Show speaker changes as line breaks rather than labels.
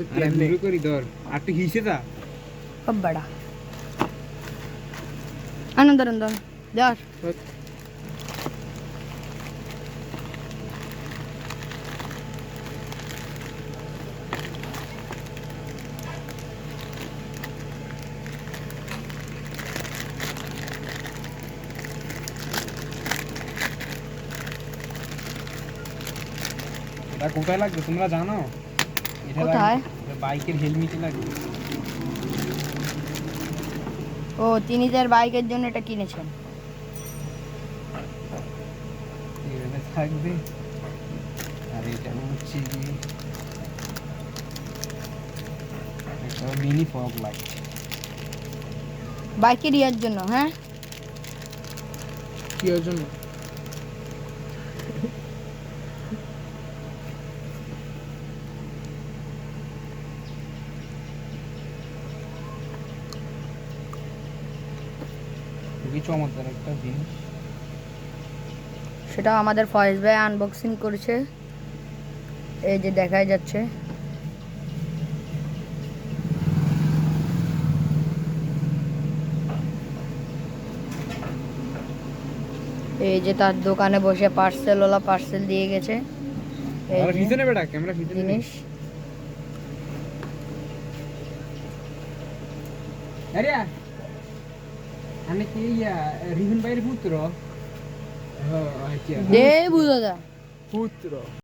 अरे गुरु को इधर आटे खींचे था
अब बड़ा अंदर अंदर यार
এটা কোথায় লাগবে তোমরা জানো এটা
কোথায়?
লাগবে বাইকের হেলমেটে লাগবে
ও তিনি তার বাইকের জন্য এটা কিনেছেন
এখানে থাকবে আর এটা হচ্ছে কি একটা মিনি ফগ লাইট
বাইকের ইয়ার জন্য হ্যাঁ
কি এর জন্য খুবই চমৎকার একটা জিনিস
সেটা আমাদের ফয়েজ ভাই আনবক্সিং করেছে এই যে দেখাই যাচ্ছে এই যে তার দোকানে বসে পার্সেলওয়ালা পার্সেল দিয়ে গেছে এই
আমরা
যে
পিছনে বেটা ক্যামেরা পিছনে
জিনিস
আরে আমি কি ইয়া রিহুন ভাইয়ের পুত্র হ্যাঁ
দে বুঝা যা
পুত্র